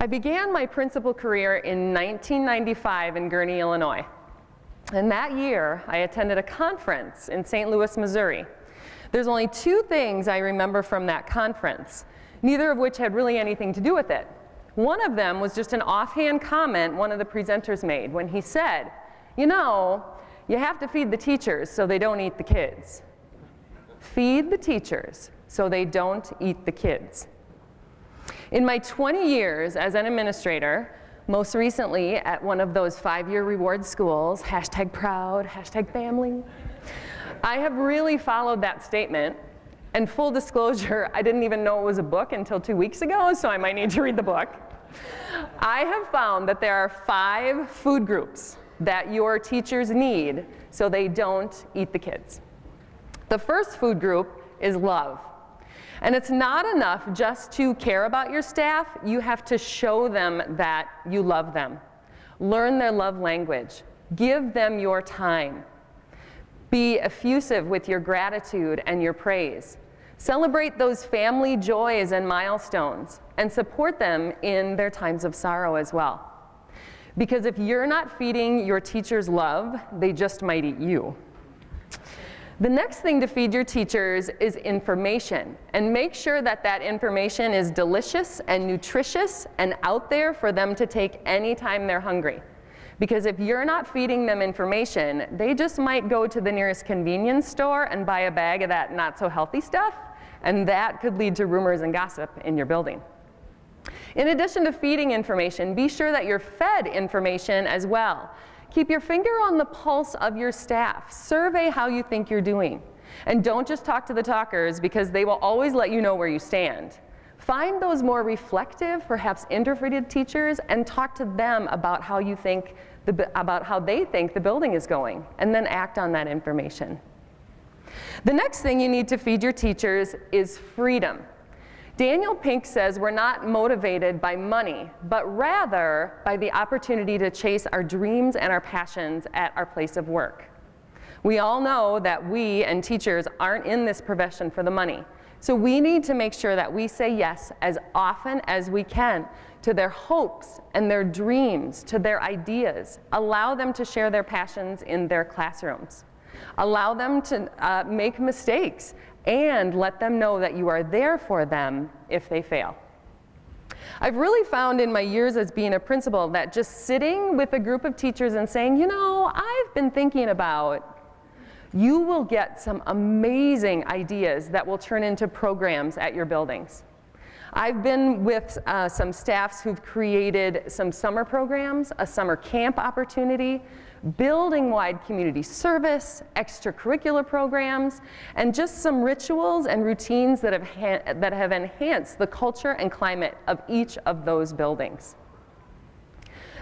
I began my principal career in 1995 in Gurnee, Illinois. And that year, I attended a conference in St. Louis, Missouri. There's only two things I remember from that conference, neither of which had really anything to do with it. One of them was just an offhand comment one of the presenters made when he said, you know, you have to feed the teachers so they don't eat the kids. Feed the teachers so they don't eat the kids. In my 20 years as an administrator, most recently at one of those 5-year reward schools, #proud, #family, I have really followed that statement. And full disclosure, I didn't even know it was a book until 2 weeks ago, so I might need to read the book. I have found that there are 5 food groups that your teachers need so they don't eat the kids. The first food group is love. And it's not enough just to care about your staff, you have to show them that you love them. Learn their love language. Give them your time. Be effusive with your gratitude and your praise. Celebrate those family joys and milestones, and support them in their times of sorrow as well. Because if you're not feeding your teachers love, they just might eat you. The next thing to feed your teachers is information, and make sure that that information is delicious and nutritious and out there for them to take anytime they're hungry. Because if you're not feeding them information, they just might go to the nearest convenience store and buy a bag of that not so healthy stuff, and that could lead to rumors and gossip in your building. In addition to feeding information, be sure that you're fed information as well. Keep your finger on the pulse of your staff. Survey how you think you're doing. And don't just talk to the talkers, because they will always let you know where you stand. Find those more reflective, perhaps introverted teachers, and talk to them about how you think about how they think the building is going, and then act on that information. The next thing you need to feed your teachers is freedom. Daniel Pink says we're not motivated by money, but rather by the opportunity to chase our dreams and our passions at our place of work. We all know that we and teachers aren't in this profession for the money. So we need to make sure that we say yes as often as we can to their hopes and their dreams, to their ideas. Allow them to share their passions in their classrooms. Allow them to make mistakes, and let them know that you are there for them if they fail. I've really found in my years as being a principal that just sitting with a group of teachers and saying, you know, I've been thinking about, you will get some amazing ideas that will turn into programs at your buildings. I've been with some staffs who've created some summer programs, a summer camp opportunity, building-wide community service, extracurricular programs, and just some rituals and routines that have enhanced the culture and climate of each of those buildings.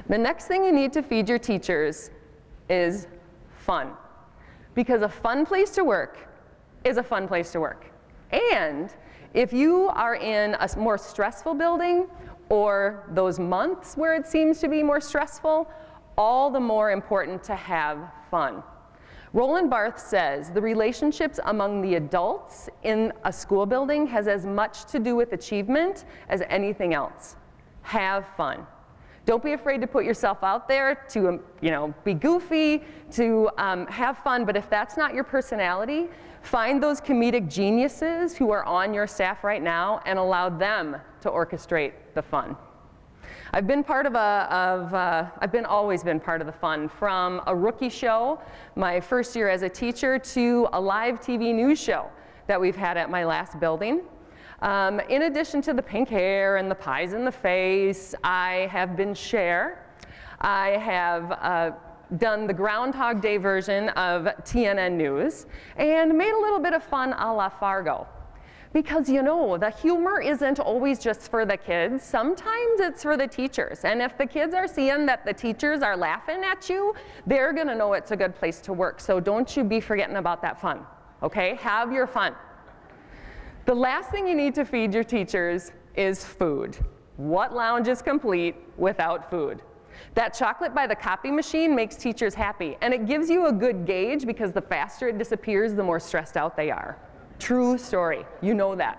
The next thing you need to feed your teachers is fun. Because a fun place to work is a fun place to work. And if you are in a more stressful building, or those months where it seems to be more stressful, all the more important to have fun. Roland Barth says the relationships among the adults in a school building has as much to do with achievement as anything else. Have fun. Don't be afraid to put yourself out there to be goofy, to have fun, but if that's not your personality, find those comedic geniuses who are on your staff right now and allow them to orchestrate the fun. I've always been part of the fun, from a rookie show, my first year as a teacher, to a live TV news show that we've had at my last building. In addition to the pink hair and the pies in the face, I have been Cher. I have done the Groundhog Day version of TNN News, and made a little bit of fun a la Fargo. Because the humor isn't always just for the kids. Sometimes it's for the teachers. And if the kids are seeing that the teachers are laughing at you, they're gonna know it's a good place to work. So don't you be forgetting about that fun, okay? Have your fun. The last thing you need to feed your teachers is food. What lounge is complete without food? That chocolate by the copy machine makes teachers happy, and it gives you a good gauge, because the faster it disappears, the more stressed out they are. True story, you know that.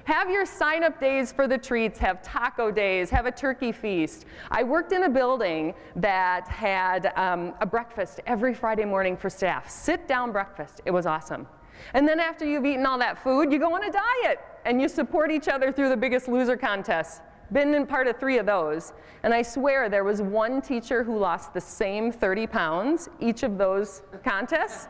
Have your sign-up days for the treats, have taco days, have a turkey feast. I worked in a building that had a breakfast every Friday morning for staff. Sit-down breakfast. It was awesome. And then after you've eaten all that food, you go on a diet, and you support each other through the Biggest Loser contest. Been in part of 3 of those. And I swear there was one teacher who lost the same 30 pounds each of those contests.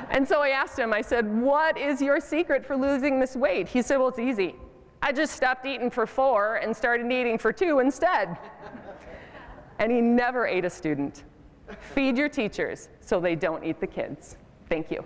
And so I asked him, I said, what is your secret for losing this weight? He said, well, it's easy. I just stopped eating for 4 and started eating for 2 instead. And he never ate a student. Feed your teachers so they don't eat the kids. Thank you.